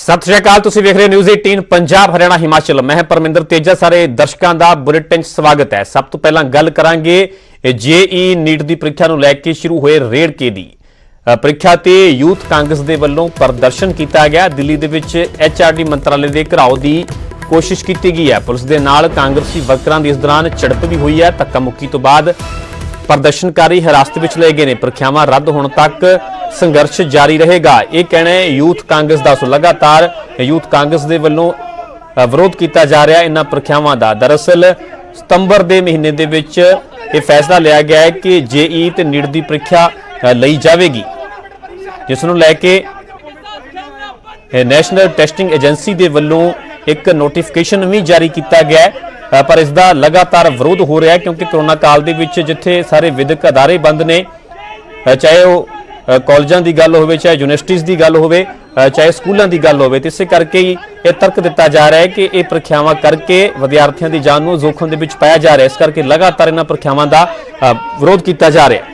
सत श्री अकाल, तुसीं वेख रहे हो न्यूज़ 18 पंजाब हरियाणा हिमाचल। मैं परमिंदर तेजा। सारे दर्शकों का बुलेटिन स्वागत है। सब तो पहला गल करांगे जेई नीट की परीक्षा नूं लैके शुरू हुए रेड़के दी। परीक्षा ते यूथ कांग्रेस दे वल्लों प्रदर्शन किया गया। दिल्ली दे विच HRD मंत्रालय के घिराव की कोशिश की गई है। पुलिस के नाल कांग्रेसी वर्करां दी इस दौरान झड़प भी हुई है। धक्का मुक्की तो बाद प्रदर्शनकारी हिरासत में लए गए ने। परीक्षावां रद्द होने तक संघर्ष जारी रहेगा, यह कहना है यूथ कांग्रेस का। सो लगातार यूथ कांग्रेस के वल्लों विरोध किया जा रहा है इन्हां परीक्षावां का। दरअसल सितंबर के महीने दे विच यह फैसला लिया गया है कि जेई ते नीट की परीक्षा लई जाएगी, जिसनूं लैके नैशनल टैसटिंग एजेंसी के वल्लों एक नोटिफिकेशन भी जारी किया गया है। पर इसका लगातार विरोध हो रहा है क्योंकि कोरोना काल दे विच जिथे सारे विधिक अदारे बंद ने, चाहे वह कॉलेजों की गल हो, चाहे यूनिवर्सिटीज़ की गल हो, चाहे स्कूलों की गल हो, इस करके ही यह तर्क दिता जा रहा है कि यह परीक्षावां करके विद्यार्थियों की जान को जोखिम के विच पाया जा रहा है। इस करके लगातार इन्हां परीक्षावां का विरोध किया जा रहा है।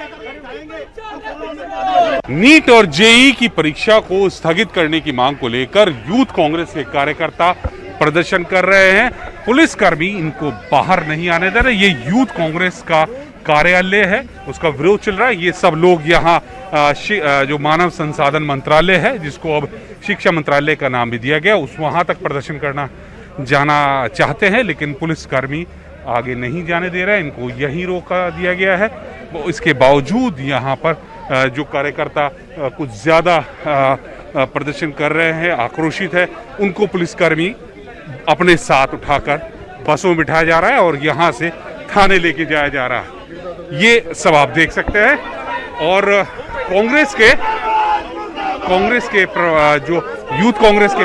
नीट और जेई की परीक्षा को स्थगित करने की मांग को लेकर यूथ कांग्रेस के कार्यकर्ता प्रदर्शन कर रहे हैं। पुलिसकर्मी इनको बाहर नहीं आने दे रहे। ये यूथ कांग्रेस का कार्यालय है, उसका विरोध चल रहा है। ये सब लोग यहाँ जो मानव संसाधन मंत्रालय है, जिसको अब शिक्षा मंत्रालय का नाम भी दिया गया, उस वहाँ तक प्रदर्शन करना जाना चाहते हैं, लेकिन पुलिसकर्मी आगे नहीं जाने दे रहे हैं। इनको यहीं रोका दिया गया है। इसके बावजूद यहाँ पर जो कार्यकर्ता कुछ ज़्यादा प्रदर्शन कर रहे हैं, आक्रोशित है, उनको पुलिसकर्मी अपने साथ उठाकर बसों में बिठाया जा रहा है और यहाँ से थाने लेके जाया जा रहा है। ये सब आप देख सकते हैं। और कांग्रेस के जो यूथ कांग्रेस के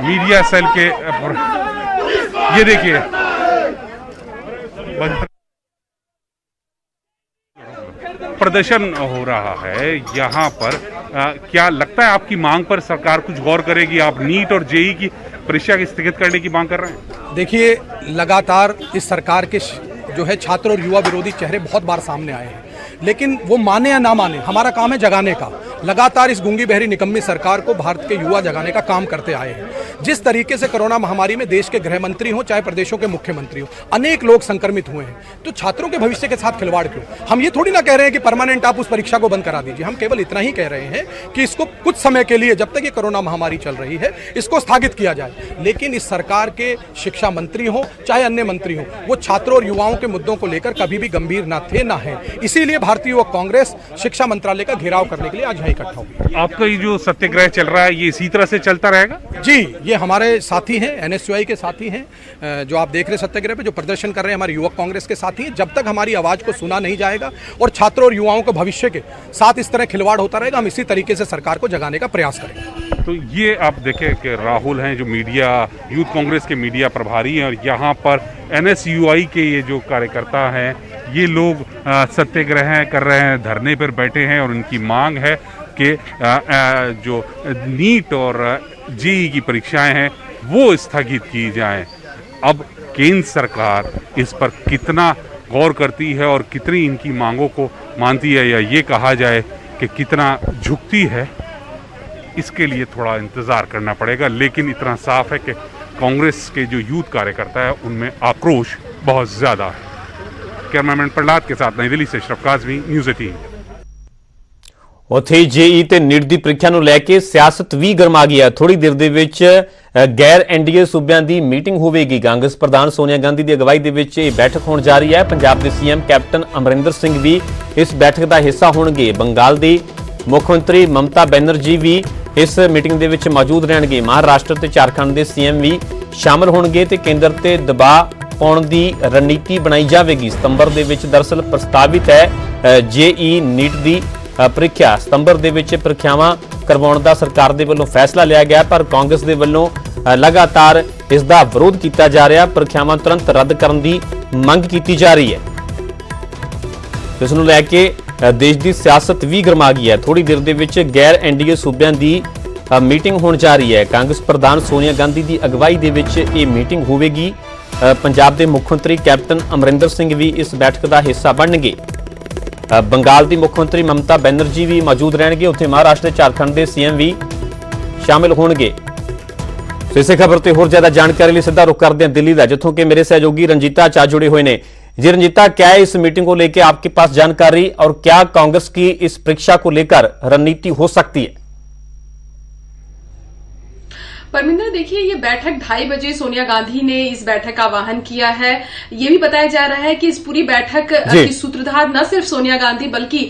मीडिया सेल के ये देखिए प्रदर्शन हो रहा है यहाँ पर। क्या लगता है आपकी मांग पर सरकार कुछ गौर करेगी? आप नीट और जेई की परीक्षा की स्थगित करने की मांग कर रहे हैं। देखिए, लगातार इस सरकार के जो है छात्र और युवा विरोधी चेहरे बहुत बार सामने आए हैं, लेकिन वो माने या ना माने, हमारा काम है जगाने का। लगातार इस गूंगी बहरी निकम्मी सरकार को भारत के युवा जगाने का काम करते आए हैं। जिस तरीके से कोरोना महामारी में देश के गृह मंत्री हो चाहे प्रदेशों के मुख्यमंत्री हो, अनेक लोग संक्रमित हुए हैं, तो छात्रों के भविष्य के साथ खिलवाड़ क्यों? हम ये थोड़ी ना कह रहे हैं कि परमानेंट आप उस परीक्षा को बंद करा दीजिए। हम केवल इतना ही कह रहे हैं कि इसको कुछ समय के लिए, जब तक ये कोरोना महामारी चल रही है, इसको स्थगित किया जाए। लेकिन इस सरकार के शिक्षा मंत्री हो चाहे अन्य मंत्री हो, वो छात्रों और युवाओं के मुद्दों को लेकर कभी भी गंभीर ना थे ना है। इसीलिए भारतीय युवक कांग्रेस शिक्षा मंत्रालय का घेराव करने के लिए आज यहाँ इकट्ठा हुई। आपका ये जो सत्याग्रह चल रहा है, ये इसी तरह से चलता रहेगा? जी, ये हमारे साथी हैं, NSUI के साथी हैं, जो आप देख रहे सत्याग्रह पे जो प्रदर्शन कर रहे हैं, हमारे युवक कांग्रेस के साथी हैं। जब तक हमारी आवाज को सुना नहीं जाएगा और छात्रों और युवाओं के भविष्य के साथ इस तरह खिलवाड़ होता रहेगा, हम इसी तरीके से सरकार को जगाने का प्रयास करेंगे। तो ये आप देखें कि राहुल हैं जो यूथ कांग्रेस के मीडिया प्रभारी हैं, और यहाँ पर NSUI के ये जो कार्यकर्ता हैं, ये लोग सत्याग्रह कर रहे हैं, धरने पर बैठे हैं, और उनकी मांग है कि जो नीट और जेई की परीक्षाएं हैं वो स्थगित की जाएं। अब केंद्र सरकार इस पर कितना गौर करती है और कितनी इनकी मांगों को मानती है, या ये कहा जाए कि कितना झुकती है, इसके लिए थोड़ा इंतज़ार करना पड़ेगा। लेकिन इतना साफ है कि कांग्रेस के जो यूथ कार्यकर्ता है उनमें आक्रोश बहुत ज़्यादा है। कैमरामैन प्रहलाद के साथ नई दिल्ली से अशरफ काज़मी, न्यूज़ 18। उत्थे जेई ते नीट की परीक्षा नूं लैके सियासत भी गरमा गई है। थोड़ी देर दे विच गैर NDA सूबियां की मीटिंग होवेगी। कांग्रेस प्रधान सोनिया गांधी की अगवाई दे विच यह बैठक होण जा रही है। पंजाब के CM कैप्टन अमरिंदर सिंह भी इस बैठक का हिस्सा होणगे। बंगाल की मुख्यमंत्री ममता बनर्जी भी इस मीटिंग दे विच मौजूद रहणगे। महाराष्ट्र ते झारखंड के CM भी शामिल होणगे ते केंद्र ते दबाव पाउण दी रणनीति बनाई जाएगी। सितंबर दे विच दरअसल प्रस्तावित है जेई नीट की परीक्षा। सितंबर दे विच परीक्षावां करवाउण दा सरकार दे वल्लों फैसला लिया गया, पर कांग्रेस दे वल्लों लगातार इसका विरोध किया जा रहा। परीक्षावां तुरंत रद्द करने की मंग की जा रही है। इस नूं लैके देश की सियासत भी गरमा गई है। थोड़ी देर दे विच गैर NDA सूबियां की मीटिंग होण जा रही है। कांग्रेस प्रधान सोनिया गांधी की अगवाई दे विच ये मीटिंग होवेगी। पंजाब के मुख्यमंत्री कैप्टन अमरिंदर सिंह भी इस बैठक का हिस्सा बनणगे। बंगाल की मुख्यमंत्री ममता बनर्जी भी मौजूद रहेंगे। उत्थे महाराष्ट्र झारखंड के CM भी शामिल होणगे। सो इसे खबर ते होर ज्यादा जानकारी लिए सीधा रुख करते हैं दिल्ली का, जिथों के मेरे सहयोगी रंजीता चा जुड़े हुए हैं। जी रंजीता, क्या है इस मीटिंग को लेकर आपके पास जानकारी, और क्या कांग्रेस की इस परीक्षा को लेकर रणनीति हो सकती है? परमिंदर, देखिए, ये बैठक 2:30 बजे सोनिया गांधी ने इस बैठक का आह्वान किया है। ये भी बताया जा रहा है कि इस पूरी बैठक की सूत्रधार न सिर्फ सोनिया गांधी बल्कि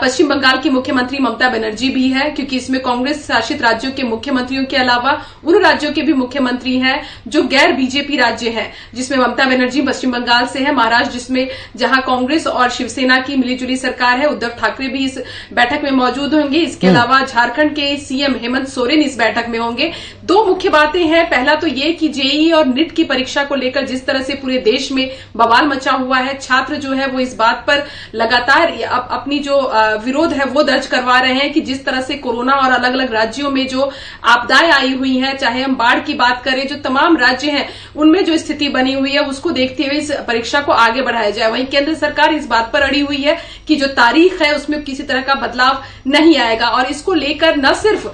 पश्चिम बंगाल की मुख्यमंत्री ममता बनर्जी भी है, क्योंकि इसमें कांग्रेस शासित राज्यों के मुख्यमंत्रियों के अलावा उन राज्यों के भी मुख्यमंत्री हैं जो गैर बीजेपी राज्य हैं, जिसमें ममता बनर्जी पश्चिम बंगाल से है, महाराष्ट्र जिसमें जहां कांग्रेस और शिवसेना की मिलीजुली सरकार है, उद्धव ठाकरे भी इस बैठक में मौजूद होंगे। इसके अलावा झारखंड के सीएम हेमंत सोरेन इस बैठक में होंगे। दो मुख्य बातें हैं। पहला तो ये कि जेईई और नीट की परीक्षा को लेकर जिस तरह से पूरे देश में बवाल मचा हुआ है, छात्र जो है वो इस बात पर लगातार अपनी जो विरोध है वो दर्ज करवा रहे हैं कि जिस तरह से कोरोना और अलग अलग राज्यों में जो आपदाएं आई हुई हैं, चाहे हम बाढ़ की बात करें, जो तमाम राज्य हैं उनमें जो स्थिति बनी हुई है उसको देखते हुए इस परीक्षा को आगे बढ़ाया जाए। वहीं केंद्र सरकार इस बात पर अड़ी हुई है कि जो तारीख है उसमें किसी तरह का बदलाव नहीं आएगा, और इसको लेकर न सिर्फ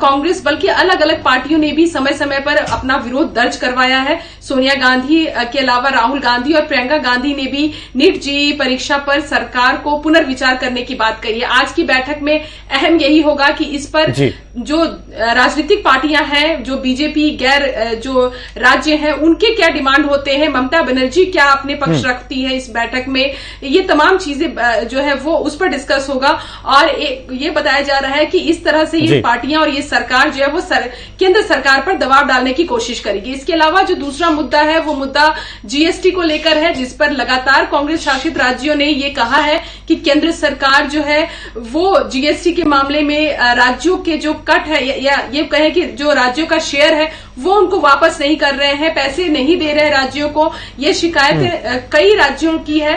कांग्रेस बल्कि अलग अलग पार्टियों ने भी समय समय पर अपना विरोध दर्ज करवाया है। सोनिया गांधी के अलावा राहुल गांधी और प्रियंका गांधी ने भी नीट जेईई परीक्षा पर सरकार को पुनर्विचार करने की बात कही है। आज की बैठक में अहम यही होगा कि इस पर जो राजनीतिक पार्टियां हैं, जो बीजेपी गैर जो राज्य हैं, उनके क्या डिमांड होते हैं, ममता बनर्जी क्या अपने पक्ष रखती है इस बैठक में, ये तमाम चीजें जो है वो उस पर डिस्कस होगा। और ये बताया जा रहा है कि इस तरह से ये पार्टियां और ये सरकार जो है वो केंद्र सरकार पर दबाव डालने की कोशिश करेगी। इसके अलावा जो दूसरा मुद्दा है वो मुद्दा जीएसटी को लेकर है, जिस पर लगातार कांग्रेस शासित राज्यों ने ये कहा है कि केंद्र सरकार जो है वो जीएसटी के मामले में राज्यों के जो कट है या ये कहें कि जो राज्यों का शेयर है वो उनको वापस नहीं कर रहे हैं, पैसे नहीं दे रहे राज्यों को। ये शिकायत कई राज्यों की है।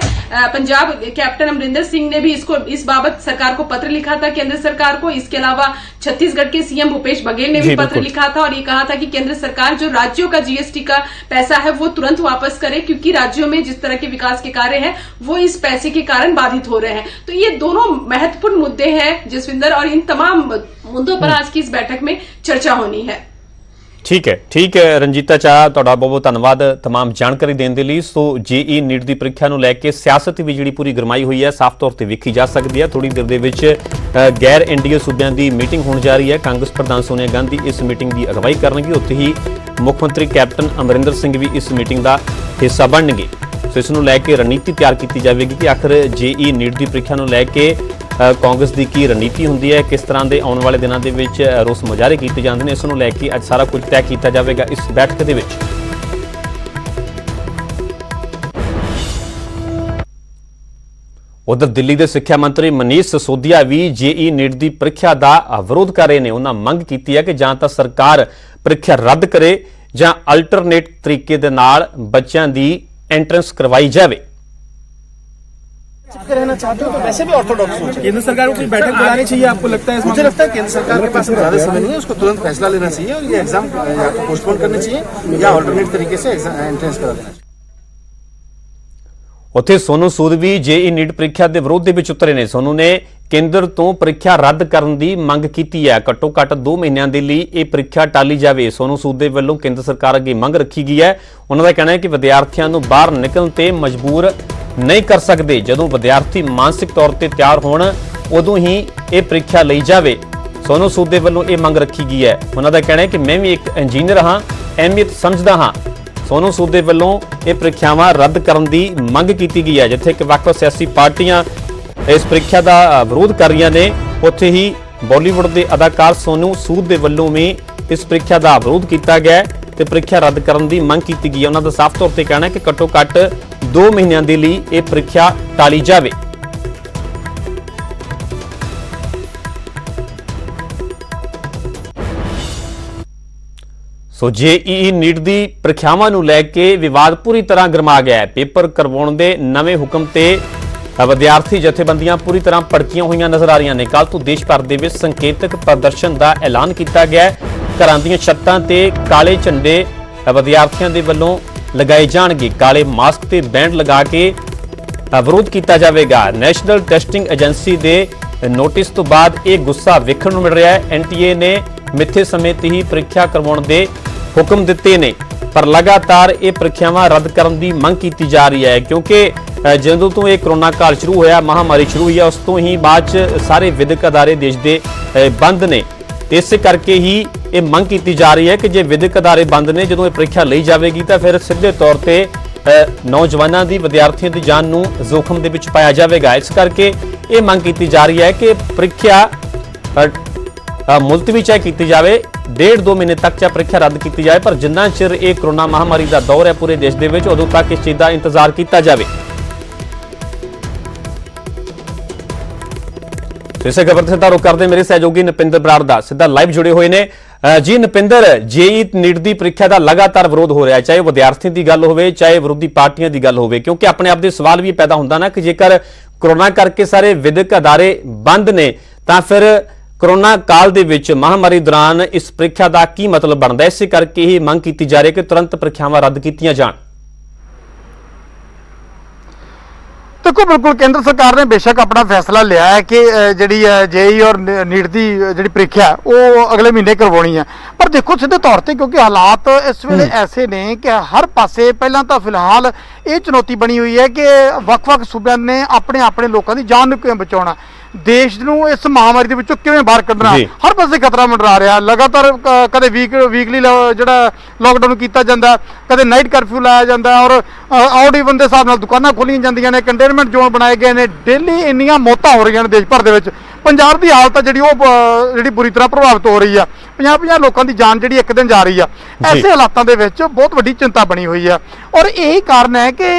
पंजाब कैप्टन अमरिंदर सिंह ने भी इस बाबत सरकार को पत्र लिखा था, केंद्र सरकार को। इसके अलावा छत्तीसगढ़ के सीएम भूपेश बघेल ने भी पत्र लिखा था और ये कहा था कि केंद्र सरकार जो राज्यों का जीएसटी का पैसा है वो तुरंत वापस करे, क्योंकि राज्यों में जिस तरह के विकास के कार्य हैं वो इस पैसे के कारण बाधित हो रहे हैं। तो ये दोनों महत्वपूर्ण मुद्दे हैं जसविंदर, और इन तमाम मुद्दों पर आज की इस बैठक में चर्चा होनी है। ठीक है रंजीता चा, ਤੁਹਾਡਾ ਬਹੁਤ ਧੰਨਵਾਦ तमाम जानकारी देने के लिए। सो जेईई नीट की ਪ੍ਰੀਖਿਆ ਨੂੰ ਲੈ ਕੇ ਸਿਆਸਤ ਵੀ ਜਿਹੜੀ ਪੂਰੀ ਗਰਮਾਈ ਹੋਈ ਹੈ, ਸਾਫ਼ ਤੌਰ ਤੇ ਵੇਖੀ ਜਾ ਸਕਦੀ ਹੈ। ਥੋੜੀ ਦੇਰ ਦੇ ਵਿੱਚ ਗੈਰ ਐਨਡੀਏ ਸੂਬਿਆਂ ਦੀ ਮੀਟਿੰਗ ਹੋਣ ਜਾ ਰਹੀ ਹੈ। ਕਾਂਗਰਸ ਪ੍ਰਧਾਨ ਸੋਨੀਆ ਗਾਂਧੀ ਇਸ ਮੀਟਿੰਗ ਦੀ ਅਗਵਾਈ ਕਰਨਗੇ, ਉੱਥੇ ਹੀ ਮੁੱਖ ਮੰਤਰੀ ਕੈਪਟਨ ਅਮਰਿੰਦਰ ਸਿੰਘ ਵੀ ਇਸ ਮੀਟਿੰਗ ਦਾ ਹਿੱਸਾ ਬਣਨਗੇ। ਸੋ ਇਸ ਨੂੰ ਲੈ ਕੇ ਰਣਨੀਤੀ ਤਿਆਰ ਕੀਤੀ ਜਾਵੇਗੀ ਕਿ ਆਖਰ जेईई नीट ਦੀ ਪ੍ਰੀਖਿਆ ਨੂੰ ਲੈ ਕੇ ਕਾਂਗਰਸ ਦੀ ਕੀ ਰਣਨੀਤੀ ਹੁੰਦੀ ਹੈ, ਕਿਸ ਤਰ੍ਹਾਂ ਦੇ ਆਉਣ ਵਾਲੇ ਦਿਨਾਂ ਦੇ ਵਿੱਚ ਰੋਸ ਮੁਜ਼ਾਹਰੇ ਕੀਤੇ ਜਾਂਦੇ ਨੇ। ਇਸ ਨੂੰ ਲੈ ਕੇ ਅੱਜ ਸਾਰਾ ਕੁਝ ਤੈਅ ਕੀਤਾ ਜਾਵੇਗਾ ਇਸ ਬੈਠਕ ਦੇ ਵਿੱਚ। ਉਧਰ ਦਿੱਲੀ ਦੇ ਸਿੱਖਿਆ ਮੰਤਰੀ ਮਨੀਸ਼ ਸਿਸੋਦੀਆ ਵੀ जेईई नीट ਦੀ ਪ੍ਰੀਖਿਆ ਦਾ ਵਿਰੋਧ ਕਰ ਰਹੇ ਨੇ। ਉਹਨਾਂ ਮੰਗ ਕੀਤੀ ਹੈ ਕਿ ਜਾਂ ਤਾਂ ਸਰਕਾਰ ਪ੍ਰੀਖਿਆ ਰੱਦ ਕਰੇ ਜਾਂ ਅਲਟਰਨੇਟ ਤਰੀਕੇ ਦੇ ਨਾਲ ਬੱਚਿਆਂ ਦੀ एंट्रेंस करवाई जाए। रहना चाहते हो तो वैसे भी ऑर्थोडॉक्स हो। केंद्र सरकार को कोई बैठक बुलानी चाहिए, आपको लगता है? मुझे लगता है केंद्र सरकार के पास ज्यादा समय नहीं है, उसको तुरंत फैसला लेना चाहिए और ये एग्जाम या तो पोस्टपोन करने चाहिए या ऑल्टरनेट तरीके से एंट्रेंस करा देना चाहिए। ਉੱਥੇ ਸੋਨੂ ਸੂਦ ਵੀ जेईई नीट ਪ੍ਰੀਖਿਆ ਦੇ ਵਿਰੋਧ ਦੇ ਵਿੱਚ ਉਤਰੇ ਨੇ। ਸੋਨੂ ਨੇ ਕੇਂਦਰ ਤੋਂ ਪ੍ਰੀਖਿਆ ਰੱਦ ਕਰਨ ਦੀ ਮੰਗ ਕੀਤੀ ਹੈ। ਘੱਟੋ ਘੱਟ 2 ਮਹੀਨਿਆਂ ਦੇ ਲਈ ਇਹ ਪ੍ਰੀਖਿਆ ਟਾਲੀ ਜਾਵੇ। ਸੋਨੂ ਸੂਦ ਦੇ ਵੱਲੋਂ ਕੇਂਦਰ ਸਰਕਾਰ ਅੱਗੇ ਮੰਗ ਰੱਖੀ ਗਈ ਹੈ। ਉਹਨਾਂ ਦਾ ਕਹਿਣਾ ਹੈ ਕਿ ਵਿਦਿਆਰਥੀਆਂ ਨੂੰ ਬਾਹਰ ਨਿਕਲਣ ਤੇ ਮਜਬੂਰ ਨਹੀਂ ਕਰ ਸਕਦੇ। ਜਦੋਂ ਵਿਦਿਆਰਥੀ ਮਾਨਸਿਕ ਤੌਰ ਤੇ ਤਿਆਰ ਹੋਣ ਉਦੋਂ ਹੀ ਇਹ ਪ੍ਰੀਖਿਆ ਲਈ ਜਾਵੇ। ਸੋਨੂ ਸੂਦ ਦੇ ਵੱਲੋਂ ਇਹ ਮੰਗ ਰੱਖੀ ਗਈ ਹੈ। ਉਹਨਾਂ ਦਾ ਕਹਿਣਾ ਹੈ ਕਿ ਮੈਂ ਵੀ ਇੱਕ ਇੰਜੀਨੀਅਰ ਹਾਂ, ਅਹਿਮੀਅਤ ਸਮਝਦਾ ਹਾਂ। ਸੋਨੂ ਸੂਦ ਦੇ ਵੱਲੋਂ ਇਹ ਪ੍ਰੀਖਿਆਵਾਂ ਰੱਦ ਕਰਨ ਦੀ ਮੰਗ ਕੀਤੀ ਗਈ ਹੈ। ਜਿੱਥੇ ਕਿ ਵੱਖ-ਵੱਖ ਸਿਆਸੀ ਪਾਰਟੀਆਂ ਇਸ ਪ੍ਰੀਖਿਆ ਦਾ ਵਿਰੋਧ ਕਰ ਰਹੀਆਂ ਨੇ, ਉੱਥੇ ਹੀ ਬਾਲੀਵੁੱਡ ਦੇ ਅਦਾਕਾਰ ਸੋਨੂ ਸੂਦ ਦੇ ਵੱਲੋਂ ਵੀ ਇਸ ਪ੍ਰੀਖਿਆ ਦਾ ਵਿਰੋਧ ਕੀਤਾ ਗਿਆ ਤੇ ਪ੍ਰੀਖਿਆ ਰੱਦ ਕਰਨ ਦੀ ਮੰਗ ਕੀਤੀ ਗਈ ਹੈ। ਉਹਨਾਂ ਦਾ ਸਾਫ਼ ਤੌਰ ਤੇ ਕਹਿਣਾ ਹੈ ਕਿ ਘੱਟੋ ਘੱਟ 2 ਮਹੀਨਿਆਂ ਦੇ ਲਈ ਇਹ ਪ੍ਰੀਖਿਆ ਟਾਲੀ ਜਾਵੇ। ਸੋ जेईई नीट ਦੀ ਪ੍ਰੀਖਿਆਵਾਂ ਨੂੰ ਲੈ ਕੇ ਵਿਵਾਦ ਪੂਰੀ ਤਰ੍ਹਾਂ ਗਰਮਾ ਗਿਆ ਹੈ। ਪੇਪਰ ਕਰਵਾਉਣ ਦੇ ਨਵੇਂ ਹੁਕਮ ਤੇ ਵਿਦਿਆਰਥੀ ਜਥੇਬੰਦੀਆਂ ਪੂਰੀ ਤਰ੍ਹਾਂ ਭੜਕੀਆਂ ਹੋਈਆਂ ਨਜ਼ਰ ਆ ਰਹੀਆਂ ਨੇ। ਕੱਲ ਤੋਂ ਦੇਸ਼ ਭਰ ਦੇ ਵਿੱਚ ਸੰਕੇਤਕ ਪ੍ਰਦਰਸ਼ਨ ਦਾ ਐਲਾਨ ਕੀਤਾ ਗਿਆ ਹੈ। ਘਰਾਂ ਦੀਆਂ ਛੱਤਾਂ ਤੇ ਕਾਲੇ ਝੰਡੇ ਵਿਦਿਆਰਥੀਆਂ ਦੇ ਵੱਲੋਂ ਲਗਾਏ ਜਾਣਗੇ। ਕਾਲੇ ਮਾਸਕ ਤੇ ਬੈਂਡ ਲਗਾ ਕੇ ਵਿਰੋਧ ਕੀਤਾ ਜਾਵੇਗਾ। ਨੈਸ਼ਨਲ ਟੈਸਟਿੰਗ ਏਜੰਸੀ ਦੇ ਨੋਟਿਸ ਤੋਂ ਬਾਅਦ ਇਹ ਗੁੱਸਾ ਵੇਖਣ ਨੂੰ ਮਿਲ ਰਿਹਾ ਹੈ। ਐਨਟੀਏ ਨੇ ਮਿੱਥੇ ਸਮੇਂ ਤੇ ਹੀ ਪ੍ਰੀਖਿਆ ਕਰਵਾਉਣ ਦੇ ਹੁਕਮ ਦਿੱਤੇ ਨੇ। ਪਰ ਲਗਾਤਾਰ ਇਹ ਪ੍ਰੀਖਿਆਵਾਂ ਰੱਦ ਕਰਨ ਦੀ ਮੰਗ ਕੀਤੀ ਜਾ ਰਹੀ ਹੈ, ਕਿਉਂਕਿ ਜਦੋਂ ਤੋਂ ਇਹ ਕਰੋਨਾ ਕਾਲ ਸ਼ੁਰੂ ਹੋਇਆ, ਮਹਾਮਾਰੀ ਸ਼ੁਰੂ ਹੋਈ ਹੈ, ਉਸ ਤੋਂ ਹੀ ਬਾਅਦ 'ਚ ਸਾਰੇ ਵਿਦਿਅਕ ਅਦਾਰੇ ਦੇਸ਼ ਦੇ ਬੰਦ ਨੇ। ਇਸੇ ਕਰਕੇ ਹੀ ਇਹ ਮੰਗ ਕੀਤੀ ਜਾ ਰਹੀ ਹੈ ਕਿ ਜੇ ਵਿਦਿਅਕ ਅਦਾਰੇ ਬੰਦ ਨੇ, ਜਦੋਂ ਇਹ ਪ੍ਰੀਖਿਆ ਲਈ ਜਾਵੇਗੀ ਤਾਂ ਫਿਰ ਸਿੱਧੇ ਤੌਰ ਤੇ ਨੌਜਵਾਨਾਂ ਦੀ, ਵਿਦਿਆਰਥੀਆਂ ਦੀ ਜਾਨ ਨੂੰ ਜ਼ੋਖਮ ਦੇ ਵਿੱਚ ਪਾਇਆ ਜਾਵੇਗਾ। ਇਸ ਕਰਕੇ ਇਹ ਮੰਗ ਕੀਤੀ ਜਾ ਰਹੀ ਹੈ ਕਿ ਪ੍ਰੀਖਿਆ ਮੁਲਤਵੀ ਚਾਹੇ ਕੀਤੀ ਜਾਵੇ, 1.5-2 ਮਹੀਨੇ ਤੱਕ ਚਾਹੇ ਪ੍ਰੀਖਿਆ ਰੱਦ ਕੀਤੀ ਜਾਏ, ਪਰ ਜਿੰਨਾ ਚਿਰ ਇਹ ਕਰੋਨਾ ਮਹਾਮਾਰੀ ਦਾ ਦੌਰ ਹੈ ਪੂਰੇ ਦੇਸ਼ ਦੇ ਵਿੱਚ, ਉਦੋਂ ਤੱਕ ਇਸ ਚੀਜ਼ ਦਾ ਇੰਤਜ਼ਾਰ ਕੀਤਾ ਜਾਵੇ। ਇਸੇ ਖਬਰ ਤੇ ਸਿੱਧਾ ਰੁਕ ਕਰਦੇ ਮੇਰੇ ਸਹਿਯੋਗੀ ਨਪਿੰਦਰ ਬਰਾੜ ਦਾ ਸਿੱਧਾ ਲਾਈਵ ਜੁੜੇ ਹੋਏ ਨੇ। ਜੀ ਨਪਿੰਦਰ, ਜੇਈ ਨੀਟ ਦੀ ਪ੍ਰੀਖਿਆ ਦਾ ਲਗਾਤਾਰ ਵਿਰੋਧ ਹੋ ਰਿਹਾ ਹੈ, ਚਾਹੇ ਵਿਦਿਆਰਥੀਆਂ ਦੀ ਗੱਲ ਹੋਵੇ, ਚਾਹੇ ਵਿਰੋਧੀ ਪਾਰਟੀਆਂ ਦੀ ਗੱਲ ਹੋਵੇ, ਕਿਉਂਕਿ ਆਪਣੇ ਆਪ ਦੇ ਸਵਾਲ ਵੀ ਪੈਦਾ ਹੁੰਦਾ ਨਾ ਕਿ ਜੇਕਰ ਕਰੋਨਾ ਕਰਕੇ ਸਾਰੇ ਵਿਦਿਅਕ ਅਦਾਰੇ ਬੰਦ ਨੇ ਤਾਂ ਫਿਰ ਕਰੋਨਾ ਕਾਲ ਦੇ ਵਿੱਚ, ਮਹਾਮਾਰੀ ਦੌਰਾਨ ਇਸ ਪ੍ਰੀਖਿਆ ਦਾ ਕੀ ਮਤਲਬ ਬਣਦਾ ਹੈ। ਇਸੇ ਕਰਕੇ ਹੀ ਮੰਗ ਕੀਤੀ ਜਾ ਰਹੀ ਹੈ ਕਿ ਤੁਰੰਤ ਪ੍ਰੀਖਿਆਵਾਂ ਰੱਦ ਕੀਤੀਆਂ ਜਾਣ। देखो बिल्कुल केंद्र सरकार ने बेशक अपना फैसला लिया है कि जी जेई और नीट की जी प्रीखिया वो अगले महीने करवानी है, पर देखो सीधे तौर पर क्योंकि हालात इस वेले ऐसे ने कि हर पासे पहला तो फिलहाल ये चुनौती बनी हुई है कि ਵੱਖ-ਵੱਖ सूबे ने अपने अपने लोगों की जान ਨੂੰ ਕਿਵੇਂ ਬਚਾਉਣਾ, देश ਨੂੰ ਇਸ ਮਹਾਮਾਰੀ ਦੇ ਵਿੱਚੋਂ ਕਿਵੇਂ ਬਾਹਰ ਕੱਢਣਾ। ਹਰ ਪਾਸੇ ਖਤਰਾ ਮੰਡਰਾ ਰਿਹਾ, ਲਗਾਤਾਰ ਕਦੇ ਵੀਕਲੀ ਜਿਹੜਾ ਲੋਕਡਾਊਨ ਕੀਤਾ ਜਾਂਦਾ, ਕਦੇ ਨਾਈਟ ਕਰਫਿਊ ਲਾਇਆ ਜਾਂਦਾ ਔਰ ਆਊਟ ਈਵਨ ਦੇ ਹਿਸਾਬ ਨਾਲ ਦੁਕਾਨਾਂ ਖੋਲੀਆਂ ਜਾਂਦੀਆਂ ਨੇ, ਕੰਟੇਨਮੈਂਟ ਜ਼ੋਨ ਬਣਾਏ ਗਏ ਨੇ। ਡੇਲੀ ਇੰਨੀਆਂ ਮੌਤਾਂ ਹੋ ਰਹੀਆਂ ਨੇ ਦੇਸ਼ ਭਰ ਦੇ ਵਿੱਚ। ਪੰਜਾਬ ਦੀ ਹਾਲਤ ਜਿਹੜੀ ਉਹ ਜਿਹੜੀ ਬੁਰੀ ਤਰ੍ਹਾਂ ਪ੍ਰਭਾਵਿਤ ਹੋ ਰਹੀ ਆ, 50-50 ਲੋਕਾਂ ਦੀ ਜਾਨ ਜਿਹੜੀ ਇੱਕ ਦਿਨ ਜਾ ਰਹੀ ਆ। ਐਸੇ ਹਾਲਾਤਾਂ ਦੇ ਵਿੱਚ ਬਹੁਤ ਵੱਡੀ ਚਿੰਤਾ ਬਣੀ ਹੋਈ ਆ ਔਰ ਇਹੀ ਕਾਰਨ ਹੈ ਕਿ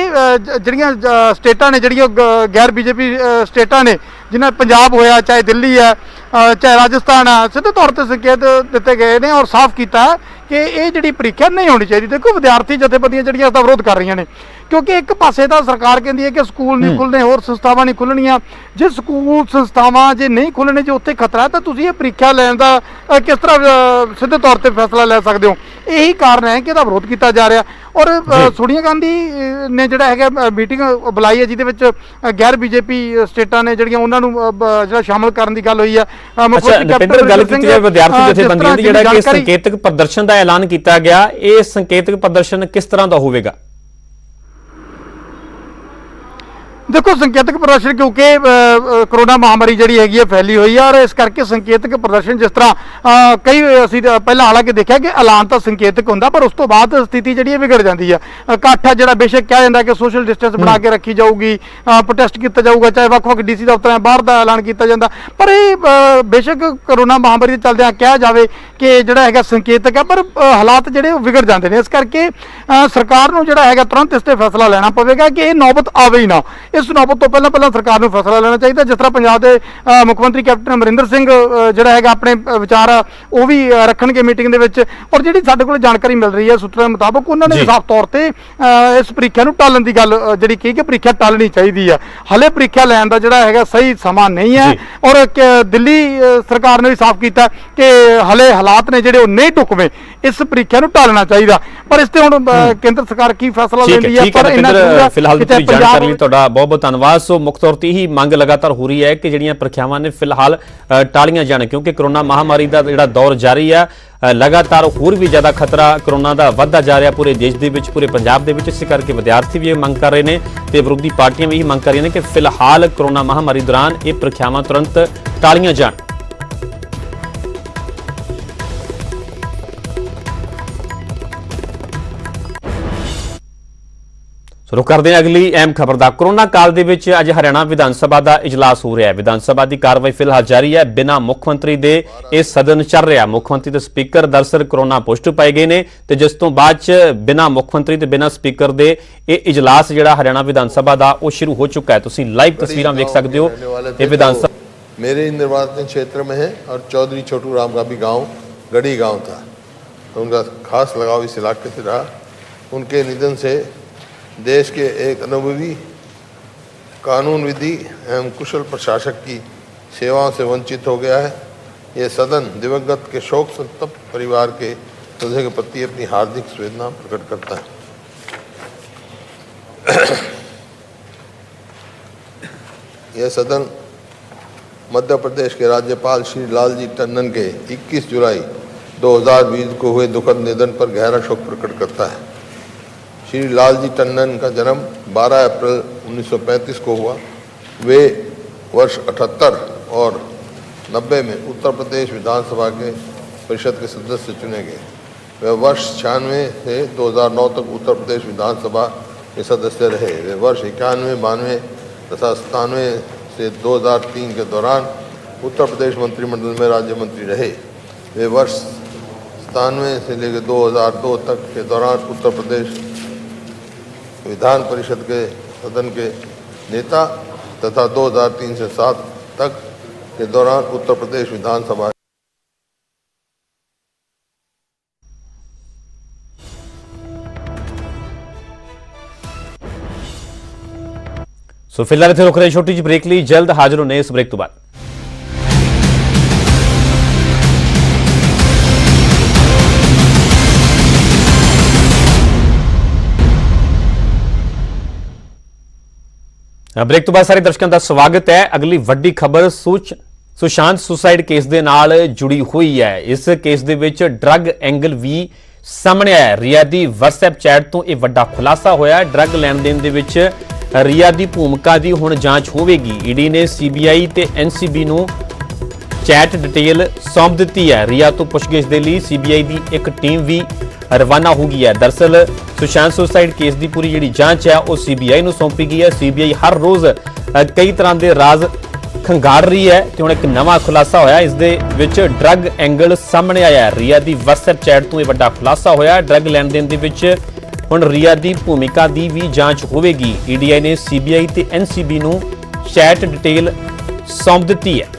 ਜਿਹੜੀਆਂ ਸਟੇਟਾਂ ਨੇ, ਜਿਹੜੀਆਂ ਗੈਰ ਬੀਜੇਪੀ ਸਟੇਟਾਂ ਨੇ, ਜਿਨ੍ਹਾਂ ਪੰਜਾਬ ਹੋਇਆ, ਚਾਹੇ ਦਿੱਲੀ ਹੈ, ਚਾਹੇ ਰਾਜਸਥਾਨ ਹੈ, ਸਿੱਧੇ ਤੌਰ ਤੇ ਸੰਕੇਤ ਦਿੱਤੇ ਗਏ ਨੇ ਔਰ ਸਾਫ਼ ਕੀਤਾ ਕਿ ਇਹ ਜਿਹੜੀ ਪ੍ਰੀਖਿਆ ਨਹੀਂ ਹੋਣੀ ਚਾਹੀਦੀ। ਦੇਖੋ ਵਿਦਿਆਰਥੀ ਜਥੇਬੰਦੀਆਂ ਜਿਹੜੀਆਂ ਇਸ ਦਾ ਵਿਰੋਧ ਕਰ ਰਹੀਆਂ ਨੇ, ਕਿਉਂਕਿ ਇੱਕ ਪਾਸੇ ਤਾਂ ਸਰਕਾਰ ਕਹਿੰਦੀ ਹੈ ਕਿ ਸਕੂਲ ਨਹੀਂ ਖੁੱਲ੍ਹਣੇ, ਹੋਰ ਸੰਸਥਾਵਾਂ ਨਹੀਂ ਖੁੱਲ੍ਹਣੀਆਂ। ਜੇ ਸਕੂਲ ਸੰਸਥਾਵਾਂ ਜੇ ਨਹੀਂ ਖੁੱਲ੍ਹਣੇ, ਜੇ ਉੱਥੇ ਖਤਰਾ ਹੈ ਤਾਂ ਤੁਸੀਂ ਇਹ ਪ੍ਰੀਖਿਆ ਲੈਣ ਦਾ ਕਿਸ ਤਰ੍ਹਾਂ ਸਿੱਧੇ ਤੌਰ ਤੇ ਫੈਸਲਾ ਲੈ ਸਕਦੇ ਹੋ। ਇਹੀ ਕਾਰਨ ਹੈ ਕਿ ਇਹਦਾ ਵਿਰੋਧ ਕੀਤਾ ਜਾ ਰਿਹਾ ਔਰ ਸੋਨੀਆ ਗਾਂਧੀ ਨੇ ਜਿਹੜਾ ਹੈਗਾ ਮੀਟਿੰਗ ਬੁਲਾਈ ਹੈ, ਜਿਹਦੇ ਵਿੱਚ ਗੈਰ ਬੀਜੇਪੀ ਸਟੇਟਾਂ ਨੇ ਜਿਹੜੀਆਂ ਉਹਨਾਂ ਨੂੰ ਜਿਹੜਾ ਸ਼ਾਮਲ ਕਰਨ ਦੀ ਗੱਲ ਹੋਈ ਹੈ। ਨਪਿੰਦਰ, ਗੱਲ ਕੀਤੀ ਜਾਵੇ ਵਿਦਿਆਰਥੀ ਜਥੇਬੰਦੀਆਂ ਦੀ, ਜਿਹੜਾ ਕਿ ਸੰਕੇਤਕ ਪ੍ਰਦਰਸ਼ਨ ਦਾ ਐਲਾਨ ਕੀਤਾ ਗਿਆ, ਇਹ ਸੰਕੇਤਕ ਪ੍ਰਦਰਸ਼ਨ ਕਿਸ ਤਰ੍ਹਾਂ ਦਾ ਹੋਵੇਗਾ? देखो संकेतक प्रदर्शन क्योंकि कोरोना महामारी जी हैगी फैली हुई है और इस करके संकेतक प्रदर्शन जिस तरह कई असीं पहला हालांकि देखा कि ऐलान तो संकेतक होंदा, पर उस तो बाद स्थिति जी बिगड़ जाती है। इकट्ठ है जो बेशक कहा जाता है कि सोशल डिस्टेंस बना के रखी जाऊगी, प्रोटेस्ट किया जाऊगा, चाहे ਵੱਖ-ਵੱਖ DC दफ्तर बाहर का ऐलान किया जाता, पर यह बेशक कोरोना महामारी के चलदे कहा जाए कि जोड़ा है संकेतक है, पर हालात जोड़े बिगड़ जाते हैं। इस करके सरकार को जोड़ा है तुरंत इस पर फैसला लेना पवेगा कि यह नौबत आवे ही ना। इस नौबत तो पहला सरकार को फैसला लेना चाहिए। जिस तरह पंजाब के मुख्य मंत्री कैप्टन अमरिंदर सिंह जोड़ा है अपने विचार वो भी रखणगे मीटिंग के, और जी साडे कोल जानकारी मिल रही है सूत्रों के मुताबिक उन्होंने साफ तौर पर इस प्रीखिया को टालन की गल जी कही कि प्रीखिया टालनी चाहिए है। हले प्रीखिया लैन का जोड़ा है सही समा नहीं है और दिल्ली सरकार ने भी साफ किया कि हले हालात ने जो नहीं ढुकवे, इस प्रीखिया को टालना चाहिए। पर इससे हुण केंद्र सरकार की फैसला लेंदी है। पर फिलहाल जानकारी लिए तुहाडा बहुत बहुत धन्यवाद। सो मुख्य तौर पर ही मंग लगातार हो रही है कि जिहड़ियां प्रीखियावां ने फिलहाल टालियां जाण, क्योंकि कोरोना महामारी का जिहड़ा दौर जारी है, लगातार होर भी ज़्यादा खतरा कोरोना का वधदा जा रहा पूरे देश के पूरे पंजाब के। इस करके विद्यार्थी भी मंग कर रहे हैं तो विरोधी पार्टियां भी यही मंग कर रही हैं कि फिलहाल कोरोना महामारी दौरान ये प्रीखियावां तुरंत टालियां जाण। रुख करते हैं अगली अहम खबर का। कोरोना काल दे विच अज हरियाणा विधान सभा का इजलास हो रहा है। विधान सभा की कार्रवाई फिलहाल जारी है, बिना मुख्यमंत्री के यह सदन चल रहा। मुख्यमंत्री ते स्पीकर दरअसल कोरोना पॉजिटिव पाए गए हैं, तो जिस तो बाद बिना मुख्यमंत्री ते बिना स्पीकर के यह इजलास जिहड़ा हरियाणा विधान सभा का वह शुरू हो चुका है। तुसीं लाइव तस्वीरां वेख सकते हो। ये विधान सभा मेरे निर्वाचन क्षेत्र में है और चौधरी छोटू राम का भी गाँव गढ़ी गाँव था, तो उनका खास लगाव इस इलाके से रहा। उनके निधन से देश के एक अनुभवी कानून विधि एवं कुशल प्रशासक की सेवाओं से वंचित हो गया है। ये सदन दिवंगत के शोक संतप्त परिवार के सदस्य के प्रति अपनी हार्दिक संवेदना प्रकट करता है। यह सदन मध्य प्रदेश के राज्यपाल श्री लालजी टंडन के 21 जुलाई 2020 को हुए दुखद निधन पर गहरा शोक प्रकट करता है। श्री लालजी टंडन का जन्म 12 अप्रैल 1935 को हुआ। वे वर्ष 78 और 90 में उत्तर प्रदेश विधानसभा के परिषद के सदस्य चुने गए। वे वर्ष 96 से 2009 तक उत्तर प्रदेश विधानसभा के सदस्य रहे। वे वर्ष 91, 92 तथा 97 से 2003 के दौरान उत्तर प्रदेश मंत्रिमंडल में राज्य मंत्री रहे। वे वर्ष 97 से लेकर 2002 तक के दौरान उत्तर प्रदेश विधान परिषद के सदन के नेता तथा 2003 से 7 तक के दौरान उत्तर प्रदेश विधानसभा सो फिलहाल इत्थे रुक रहे छोटी जी ब्रेक ਲਈ जल्द हाजिर होने इस ब्रेक तो बाद। ब्रेक तो बाद सारे दर्शकों का स्वागत है। अगली वड्डी खबर सुशांत सुसाइड केस ਦੇ ਨਾਲ जुड़ी हुई है। इस केस ਦੇ ਵਿੱਚ ड्रग एंगल भी सामने आया। रिया ਦੀ WhatsApp चैट ਤੋਂ ਇਹ ਵੱਡਾ ਖੁਲਾਸਾ ਹੋਇਆ। ड्रग ਲੈਣ ਦੇਣ ਦੇ ਵਿੱਚ रिया ਦੀ ਭੂਮਿਕਾ ਦੀ ਹੁਣ ਜਾਂਚ ਹੋਵੇਗੀ। ईडी ने CBI ਤੇ NCB ਨੂੰ ਚੈਟ ਡਿਟੇਲ ਸੌਂਪ ਦਿੱਤੀ ਹੈ। रिया ਤੋਂ ਪੁੱਛਗਿੱਛ ਦੇ ਲਈ CBI ਦੀ ਇੱਕ ਟੀਮ ਵੀ रवाना हो गई है। दरअसल सुशांत सुसाइड केस की पूरी जी जांच है वह CBI ਨੂੰ सौंपी गई है। CBI हर रोज़ कई तरह के राज खंगार रही है तो हुण एक नवा खुलासा होया। इस दे विच ड्रग एंगल सामने आया। रिया की WhatsApp चैट तो यह बड़ा खुलासा होया। ड्रग लैन देन दे विच हुण रिया की भूमिका की भी जांच होवेगी। EDI ने CBI ते NCB ਨੂੰ चैट डिटेल सौंप दी है।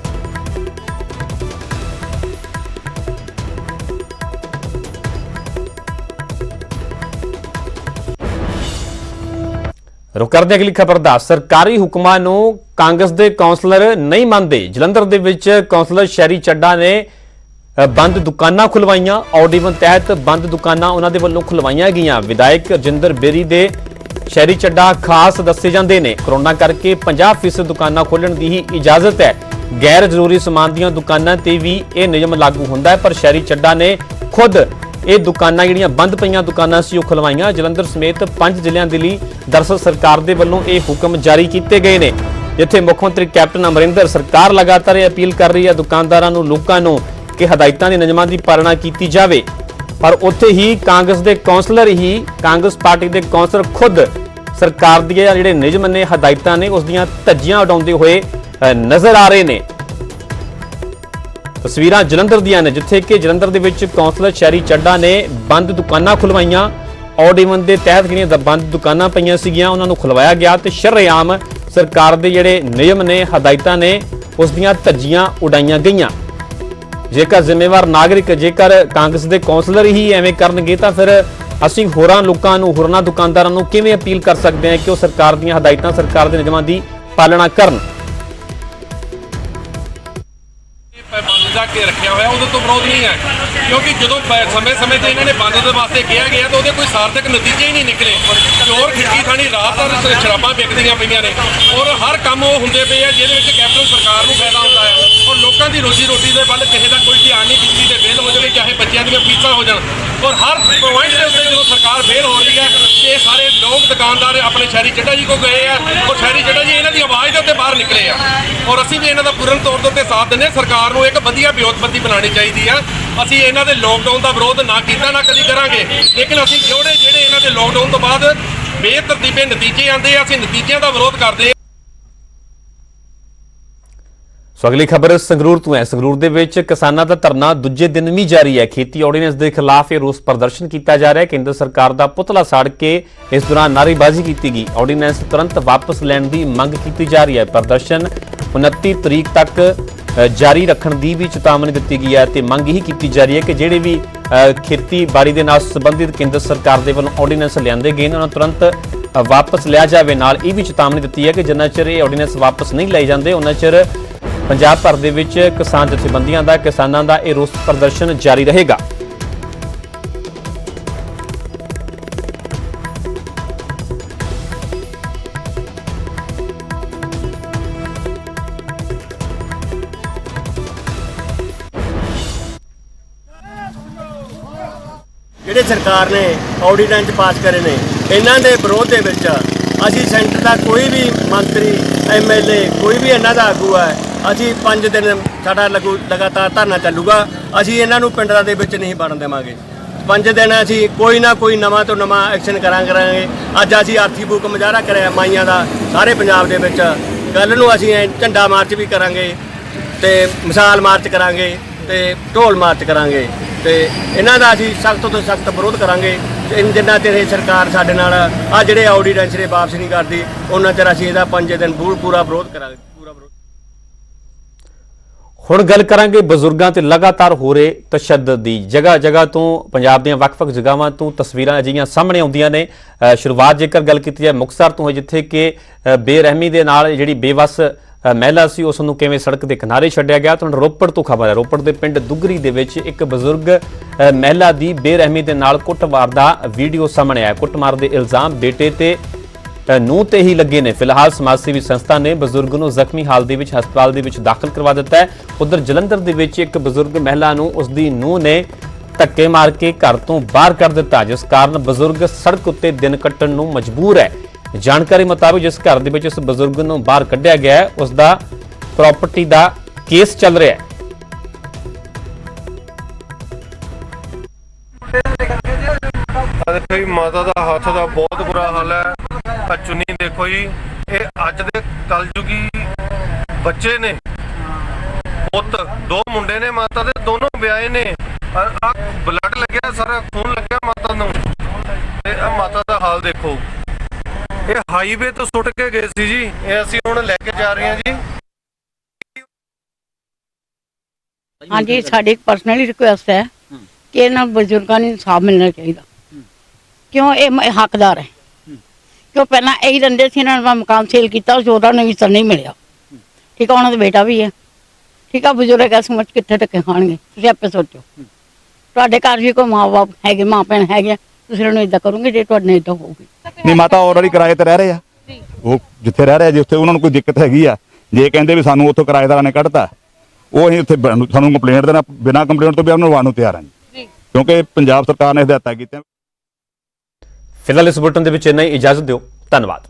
रुख करते अगली खबर दा। सरकारी हुक्मां नूं कांग्रेस के कौंसलर नहीं मानते। जलंधर दे विच कौंसलर शहरी चड्डा ने बंद दुकानां खुलवाइयां। ऑडिवन तहत बंद दुकानां उन्हां दे वल्लों खुलवाइयां गईयां। विधायक रजिंदर बेरी दे शहरी चड्डा खास दस्से जांदे ने। कोरोना करके 50% दुकानां खोलण दी ही इजाजत है। गैर जरूरी समान दीयां दुकानां ते भी यह नियम लागू हुंदा है, पर शहरी चड्डा ने खुद ਇਹ ਦੁਕਾਨਾਂ ਜਿਹੜੀਆਂ ਬੰਦ ਪਈਆਂ ਦੁਕਾਨਾਂ ਸੀ ਉਹ ਖੁਲਵਾਈਆਂ। ਜਲੰਧਰ ਸਮੇਤ 5 ਜ਼ਿਲ੍ਹਿਆਂ ਦੇ ਲਈ ਦਰਅਸਲ ਸਰਕਾਰ ਦੇ ਵੱਲੋਂ ਇਹ ਹੁਕਮ ਜਾਰੀ ਕੀਤੇ ਗਏ ਨੇ, ਜਿੱਥੇ ਮੁੱਖ ਮੰਤਰੀ ਕੈਪਟਨ ਅਮਰਿੰਦਰ ਸਰਕਾਰ ਲਗਾਤਾਰ ਇਹ ਅਪੀਲ ਕਰ ਰਹੀ ਹੈ ਦੁਕਾਨਦਾਰਾਂ ਨੂੰ, ਲੋਕਾਂ ਨੂੰ ਕਿ ਹਦਾਇਤਾਂ ਦੇ ਨਿਯਮਾਂ ਦੀ ਪਾਲਣਾ ਕੀਤੀ ਜਾਵੇ। ਪਰ ਉੱਥੇ ਹੀ ਕਾਂਗਰਸ ਦੇ ਕੌਂਸਲਰ ਹੀ ਕਾਂਗਰਸ ਪਾਰਟੀ ਦੇ ਕੌਂਸਲਰ ਖੁਦ ਸਰਕਾਰ ਦੀਆਂ ਜਿਹੜੇ ਨਿਯਮ ਨੇ, ਹਦਾਇਤਾਂ ਨੇ, ਉਸ ਦੀਆਂ ਧੱਜੀਆਂ ਉਡਾਉਂਦੇ ਹੋਏ ਨਜ਼ਰ ਆ ਰਹੇ ਨੇ। ਤਸਵੀਰਾਂ ਜਲੰਧਰ ਦੀਆਂ ਨੇ ਜਿੱਥੇ ਕਿ ਜਲੰਧਰ ਦੇ ਵਿੱਚ ਕੌਂਸਲਰ ਸ਼ਹਿਰੀ ਚੱਡਾ ਨੇ ਬੰਦ ਦੁਕਾਨਾਂ ਖੁਲਵਾਈਆਂ। ऑडिवन के तहत ਜਿਹੜੀਆਂ ਬੰਦ ਦੁਕਾਨਾਂ ਪਈਆਂ ਸੀਗੀਆਂ ਉਹਨਾਂ ਨੂੰ ਖੁਲਵਾਇਆ ਗਿਆ ਤੇ ਸ਼ਰੇਆਮ ਸਰਕਾਰ ਦੇ ਜਿਹੜੇ ਨਿਯਮ ਨੇ, ਹਦਾਇਤਾਂ ਨੇ, ਉਸ ਦੀਆਂ ਧੱਜੀਆਂ ਉਡਾਈਆਂ ਗਈਆਂ। ਜੇਕਰ ਜ਼ਿੰਮੇਵਾਰ ਨਾਗਰਿਕ, ਜੇਕਰ ਕਾਂਗਰਸ ਦੇ ਕੌਂਸਲਰ ਹੀ ਐਵੇਂ ਕਰਨਗੇ ਤਾਂ ਫਿਰ ਅਸੀਂ ਹੋਰਾਂ ਲੋਕਾਂ ਨੂੰ, ਹੋਰਨਾਂ ਦੁਕਾਨਦਾਰਾਂ ਨੂੰ ਕਿਵੇਂ ਅਪੀਲ ਕਰ ਸਕਦੇ ਹਾਂ ਕਿ ਉਹ ਸਰਕਾਰ ਦੀਆਂ ਹਦਾਇਤਾਂ, ਸਰਕਾਰ ਦੇ ਨਿਯਮਾਂ ਦੀ ਪਾਲਣਾ ਕਰਨ। जा के रखा हुआ उदों तो विरोध नहीं है, क्योंकि जो समय समय से इन्होंने बंद के वास्ते किया गया तो कोई सार्थक नतीजे ही नहीं निकले। चोर खिच्ची थानी रात शराबा विकदियां पईयां ने और हर काम वो होंदे पे है जिहदे कैपिटल सरकार को फायदा होता है और लोगों की रोजी रोटी के वल किसी का कोई ध्यान नहीं। बिजली के बिल हो जाए, चाहे बच्चों दी फीसां हो जाए, और हर पॉइंट के उत्ते जो सरकार फेल हो रही है ये सारे लोग दुकानदार अपने शहरी चड्डा जी को गए हैं और शहरी चड्डा जी इन्हों की आवाज़ के उत्ते बाहर निकले हैं और असीं भी इन्हों का पूर्ण तौर पर साथ देने। सरकार को एक वधिया विरोधपति बनानी चाहिए है। असीं इन्हों के लॉकडाउन का विरोध ना किया ना कभी करांगे, लेकिन असीं जोड़े ਜਿਹੜੇ इन्हों के लॉकडाउन तो बाद बेतरतीबे नतीजे आते हैं, असीं नतीजों का विरोध करते हैं। ਸੋ ਅਗਲੀ ਖਬਰ ਸੰਗਰੂਰ ਤੋਂ ਹੈ। ਸੰਗਰੂਰ ਦੇ ਵਿੱਚ ਕਿਸਾਨਾਂ ਦਾ ਧਰਨਾ ਦੂਜੇ ਦਿਨ ਵੀ ਜਾਰੀ ਹੈ। ਖੇਤੀ ਆਰਡੀਨੈਂਸ ਦੇ ਖਿਲਾਫ ਇਹ ਰੋਸ ਪ੍ਰਦਰਸ਼ਨ ਕੀਤਾ ਜਾ ਰਿਹਾ ਹੈ। ਕੇਂਦਰ ਸਰਕਾਰ ਦਾ ਪੁਤਲਾ ਸਾੜ ਕੇ ਇਸ ਦੌਰਾਨ ਨਾਅਰੇਬਾਜ਼ੀ ਕੀਤੀ ਗਈ। ਆਰਡੀਨੈਂਸ ਤੁਰੰਤ ਵਾਪਸ ਲੈਣ ਦੀ ਮੰਗ ਕੀਤੀ ਜਾ ਰਹੀ ਹੈ। ਪ੍ਰਦਰਸ਼ਨ 29 ਤਰੀਕ ਤੱਕ ਜਾਰੀ ਰੱਖਣ ਦੀ ਵੀ ਚੇਤਾਵਨੀ ਦਿੱਤੀ ਗਈ ਹੈ ਤੇ ਮੰਗ ਹੀ ਕੀਤੀ ਜਾ ਰਹੀ ਹੈ ਕਿ ਜਿਹੜੇ ਵੀ ਖੇਤੀਬਾੜੀ ਦੇ ਨਾਲ ਸੰਬੰਧਿਤ ਕੇਂਦਰ ਸਰਕਾਰ ਦੇ ਵੱਲੋਂ ਆਰਡੀਨੈਂਸ ਲਿਆਂਦੇ ਗਏ ਨੇ ਉਹਨਾਂ ਤੁਰੰਤ ਵਾਪਸ ਲਿਆ ਜਾਵੇ। ਨਾਲ ਇਹ ਵੀ ਚੇਤਾਵਨੀ ਦਿੱਤੀ ਹੈ ਕਿ ਜਿੰਨਾ ਚਿਰ ਇਹ ਆਰਡੀਨੈਂਸ ਵਾਪਸ ਨਹੀਂ ਲਏ ਜਾਂਦੇ ਉਹਨਾਂ ਚਿਰ ਪੰਜਾਬ ਭਰ ਦੇ ਵਿੱਚ ਕਿਸਾਨ ਜਥੇਬੰਦੀਆਂ ਦਾ, ਕਿਸਾਨਾਂ ਦਾ ਇਹ ਰੋਸ ਪ੍ਰਦਰਸ਼ਨ ਜਾਰੀ ਰਹੇਗਾ। ਜਿਹੜੇ ਸਰਕਾਰ ਨੇ ਆਰਡੀਨੈਂਸ ਪਾਸ ਕਰੇ ਨੇ, ਇਹਨਾਂ ਦੇ ਵਿਰੋਧ ਦੇ ਵਿੱਚ ਅਸੀਂ ਸੈਂਟਰ ਦਾ ਕੋਈ ਵੀ ਮੰਤਰੀ MLA ਕੋਈ ਵੀ ਇਹਨਾਂ ਦਾ ਆਗੂ ਹੈ, ਅਸੀਂ 5 ਦਿਨ ਸਾਡਾ ਲਗਾਤਾਰ ਧਰਨਾ ਚੱਲੂਗਾ। ਅਸੀਂ ਇਹਨਾਂ ਨੂੰ ਪਿੰਡਾਂ ਦੇ ਵਿੱਚ ਨਹੀਂ ਵੜਨ ਦੇਵਾਂਗੇ। 5 ਦਿਨ ਅਸੀਂ ਕੋਈ ਨਾ ਕੋਈ ਨਵਾਂ ਤੋਂ ਨਵਾਂ ਐਕਸ਼ਨ ਕਰਾਂਗੇ। ਅੱਜ ਅਸੀਂ ਆਰਥੀ ਬੁੱਕ ਮੁਜ਼ਾਹਰਾ ਕਰਿਆ ਮਾਈਆਂ ਦਾ ਸਾਰੇ ਪੰਜਾਬ ਦੇ ਵਿੱਚ। ਕੱਲ੍ਹ ਨੂੰ ਅਸੀਂ ਝੰਡਾ ਮਾਰਚ ਵੀ ਕਰਾਂਗੇ ਤੇ ਮਿਸਾਲ ਮਾਰਚ ਕਰਾਂਗੇ ਤੇ ਢੋਲ ਮਾਰਚ ਕਰਾਂਗੇ ਤੇ ਇਹਨਾਂ ਦਾ ਅਸੀਂ ਸਖਤ ਤੋਂ ਸਖਤ ਵਿਰੋਧ ਕਰਾਂਗੇ। ਜਿੰਨਾ ਚਿਰ ਇਹ ਸਰਕਾਰ ਸਾਡੇ ਨਾਲ ਆ ਜਿਹੜੇ ਆਰਡੀਨੈਂਸ ਨੇ ਵਾਪਸ ਨਹੀਂ ਕਰਦੀ, ਉਹਨਾਂ ਚਿਰ ਅਸੀਂ ਇਹਦਾ 5 ਦਿਨ ਪੂਰਾ ਵਿਰੋਧ ਕਰਾਂਗੇ। ਹੁਣ ਗੱਲ ਕਰਾਂਗੇ ਬਜ਼ੁਰਗਾਂ ਤੇ ਲਗਾਤਾਰ ਹੋ ਰਹੇ ਤਸ਼ੱਦਦ ਦੀ। ਜਗ੍ਹਾ ਜਗ੍ਹਾ ਤੋਂ ਪੰਜਾਬ ਦੀਆਂ ਵੱਖ-ਵੱਖ ਜਗ੍ਹਾਵਾਂ ਤੋਂ ਤਸਵੀਰਾਂ ਅਜਿਹੀਆਂ ਸਾਹਮਣੇ ਆਉਂਦੀਆਂ ਨੇ। ਸ਼ੁਰੂਆਤ ਜੇਕਰ ਗੱਲ ਕੀਤੀ ਜਾਏ ਮੁਕਤਸਰ ਤੋਂ, ਜਿੱਥੇ ਕਿ ਬੇਰਹਿਮੀ ਦੇ ਨਾਲ ਜਿਹੜੀ ਬੇਵਸ ਮਹਿਲਾ ਸੀ ਉਸ ਨੂੰ ਕਿਵੇਂ ਸੜਕ ਦੇ ਕਿਨਾਰੇ ਛੱਡਿਆ ਗਿਆ। ਤਾਂ ਰੋਪੜ ਤੋਂ ਖਬਰ ਹੈ, ਰੋਪੜ ਦੇ ਪਿੰਡ ਦੁੱਗਰੀ ਦੇ ਵਿੱਚ ਇੱਕ ਬਜ਼ੁਰਗ ਮਹਿਲਾ ਦੀ ਬੇਰਹਿਮੀ ਦੇ ਨਾਲ ਕੁੱਟਮਾਰ ਦਾ ਵੀਡੀਓ ਸਾਹਮਣੇ ਆਇਆ। ਕੁੱਟਮਾਰ ਦੇ ਇਲਜ਼ਾਮ ਬੇਟੇ ਤੇ ਨੂੰਹ ਤੇ ਹੀ ਲੱਗੇ ਨੇ। ਫਿਲਹਾਲ ਸਮਾਜ ਸੇਵੀ ਸੰਸਥਾ ਨੇ ਬਜ਼ੁਰਗ ਨੂੰ ਜ਼ਖਮੀ ਹਾਲ ਦੇ ਵਿੱਚ ਹਸਪਤਾਲ ਦੇ ਵਿੱਚ ਦਾਖਲ ਕਰਵਾ ਦਿੱਤਾ ਹੈ। ਉਧਰ ਜਲੰਧਰ ਦੇ ਵਿੱਚ ਇੱਕ ਬਜ਼ੁਰਗ ਮਹਿਲਾ ਨੂੰ ਉਸ ਦੀ ਨੂੰਹ ਨੇ ਧੱਕੇ ਮਾਰ ਕੇ ਘਰ ਤੋਂ ਬਾਹਰ ਕਰ ਦਿੱਤਾ, ਜਿਸ ਕਾਰਨ ਬਜ਼ੁਰਗ ਸੜਕ ਉੱਤੇ ਦਿਨ ਕੱਟਣ ਨੂੰ ਮਜਬੂਰ ਹੈ। ਜਾਣਕਾਰੀ ਮੁਤਾਬਕ ਜਿਸ ਘਰ ਦੇ ਵਿੱਚ ਇਸ ਬਜ਼ੁਰਗ ਨੂੰ ਬਾਹਰ ਕੱਢਿਆ ਗਿਆ ਹੈ ਉਸ ਦਾ ਪ੍ਰਾਪਰਟੀ ਦਾ ਕੇਸ ਚੱਲ ਰਿਹਾ ਹੈ। देखो जी माता का हाथ का बहुत बुरा हाल है। चुनी देखो जी, ये अज दे कलयुगी बच्चे ने, पुत 2 मुंडे ने माता दे, दोनों ब्याहे ने। ब्लड लग्या, सारा खून लग्या माता नूं। माता का हाल देखो, ये हाईवे तो सुट के गए सी जी, ये असीं हुण लैके जा रहे हैं जी। हाँ जी, साडी पर्सनली रिक्वेस्ट है कि इन्हां बजुर्गों को इंसाफ मिलना चाहिए। क्यों ये हकदार है, क्यों पहला यही रंदे से इन्होंने मकान सेल किया, उन्होंने नहीं नहीं मिले। ठीक है, उन्होंने बेटा भी है। ठीक है, बजुर्ग है, समझ कितने धक्के खाएंगे, तुम आपे सोचो। तुहाडे घर भी कोई माँ बाप है, माँ भैन है, तुसीं उन्होंने इदा करोगे जे तुहाडे इदा होगी। नहीं, माता ऑलरेडी किराए ते रह रहे हैं, वो जिथे रह रहे जी उत्थे उन्होंने कोई दिक्कत हैगी आ। जे कहंदे भी सानू उत्थों किराएदारां ने कढ़ता, वो असीं उत्थे सानू कंप्लेंट देना, बिना कंप्लेंट तो भी उन्होंने वाहन तैयार हैं, क्योंकि पंजाब सरकार ने हिदायतां कीतियां। फिलहाल इस बुलेटिन दे विच इन्ना ही, इजाजत दिओ, धन्नवाद।